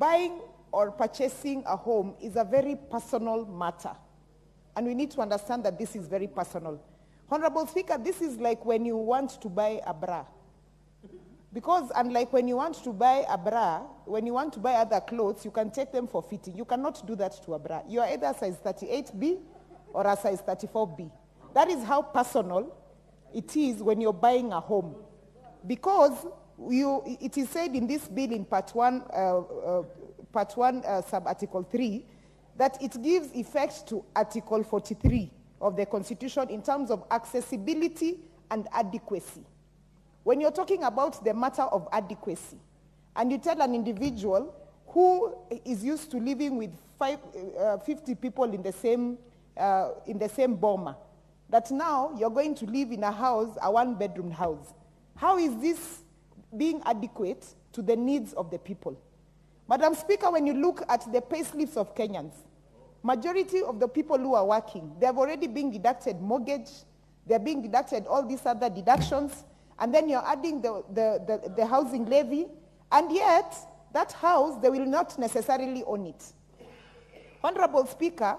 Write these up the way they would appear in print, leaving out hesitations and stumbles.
buying or purchasing a home is a very personal matter. And we need to understand that this is very personal. Honorable Speaker, this is like when you want to buy a bra. Because unlike when you want to buy a bra, when you want to buy other clothes, you can take them for fitting. You cannot do that to a bra. You are either a size 38B or a size 34B. That is how personal it is when you're buying a home. Because it is said in this bill in Part 1, Sub-Article 3, that it gives effect to Article 43 of the Constitution in terms of accessibility and adequacy. When you're talking about the matter of adequacy, and you tell an individual who is used to living with 50 people in the same boma, that now you're going to live in a house, a one-bedroom house. How is this being adequate to the needs of the people? Madam Speaker, when you look at the pay slips of Kenyans, majority of the people who are working, they have already been deducted mortgage, they're being deducted all these other deductions, and then you're adding the housing levy, and yet that house, they will not necessarily own it. Honorable Speaker,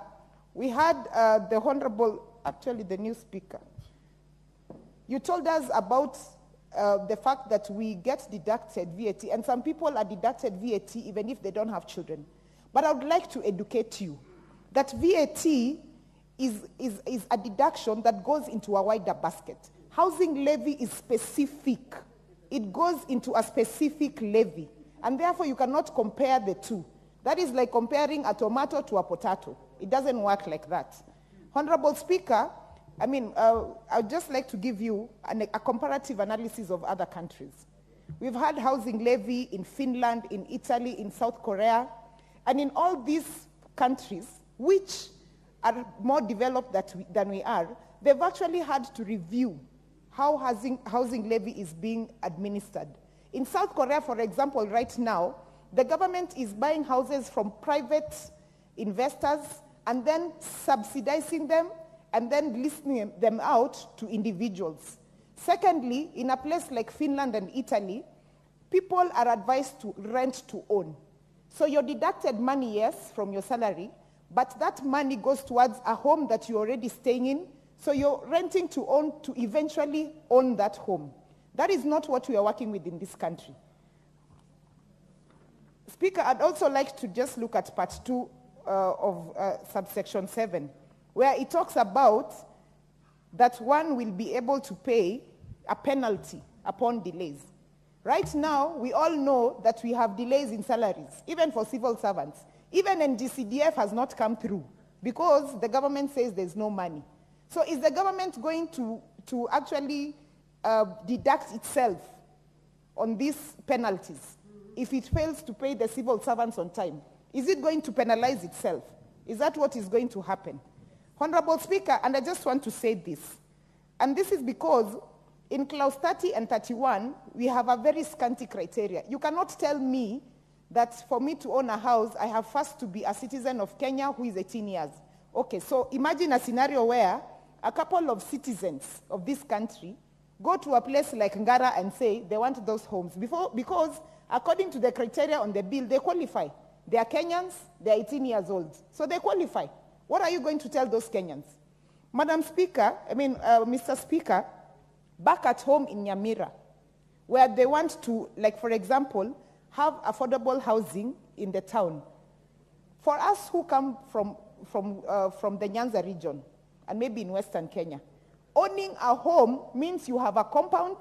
we had the new speaker. You told us about the fact that we get deducted VAT, and some people are deducted VAT even if they don't have children. But I would like to educate you that VAT is a deduction that goes into a wider basket. Housing levy is specific. It goes into a specific levy, and therefore you cannot compare the two. That is like comparing a tomato to a potato. It doesn't work like that. Honorable Speaker, I'd just like to give you a comparative analysis of other countries. We've had housing levy in Finland, in Italy, in South Korea, and in all these countries, which are more developed than we are, they've actually had to review how housing levy is being administered. In South Korea, for example, right now, the government is buying houses from private investors and then subsidizing them and then leasing them out to individuals. Secondly, in a place like Finland and Italy, people are advised to rent to own. So you're deducted money, yes, from your salary, but that money goes towards a home that you're already staying in, so you're renting to own to eventually own that home. That is not what we are working with in this country. Speaker, I'd also like to just look at Part 2 of subsection 7, where it talks about that one will be able to pay a penalty upon delays. Right now, we all know that we have delays in salaries, even for civil servants. Even NGCDF has not come through because the government says there's no money. So is the government going to actually deduct itself on these penalties if it fails to pay the civil servants on time? Is it going to penalize itself? Is that what is going to happen? Honorable Speaker, and I just want to say this, and this is because in clause 30 and 31, we have a very scanty criteria. You cannot tell me that for me to own a house, I have first to be a citizen of Kenya who is 18 years. Okay, so imagine a scenario where a couple of citizens of this country go to a place like Ngara and say they want those homes because according to the criteria on the bill, they qualify. They are Kenyans, they are 18 years old, so they qualify. What are you going to tell those Kenyans? Mr. Speaker, back at home in Nyamira, where they want to, like for example, have affordable housing in the town. For us who come from the Nyanza region, and maybe in Western Kenya, owning a home means you have a compound,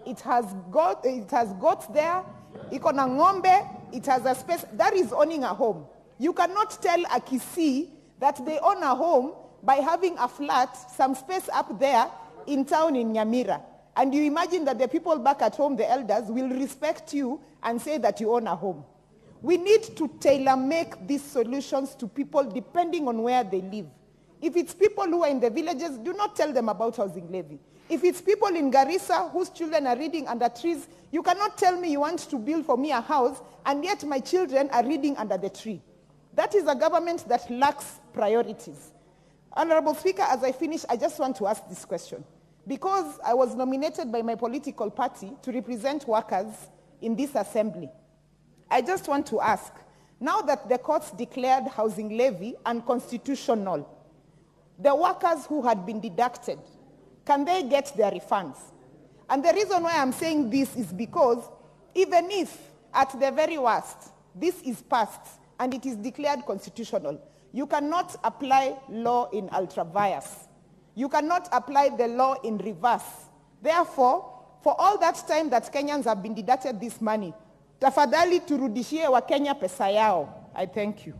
it has goats there, iko na ng'ombe, it has a space. That is owning a home. You cannot tell a Kisii that they own a home by having a flat, some space up there in town in Nyamira. And you imagine that the people back at home, the elders, will respect you and say that you own a home. We need to tailor-make these solutions to people depending on where they live. If it's people who are in the villages, do not tell them about housing levy. If it's people in Garissa whose children are reading under trees, you cannot tell me you want to build for me a house, and yet my children are reading under the tree. That is a government that lacks priorities. Honorable Speaker, as I finish, I just want to ask this question. Because I was nominated by my political party to represent workers in this assembly, I just want to ask Now that the courts declared housing levy unconstitutional, the workers who had been deducted, can they get their refunds? And the reason why I'm saying this is because even if, at the very worst, this is passed and it is declared constitutional, you cannot apply law in ultra vires. You cannot apply the law in reverse. Therefore, for all that time that Kenyans have been deducted this money, tafadhali turudishie wa Kenya pesa yao. I thank you.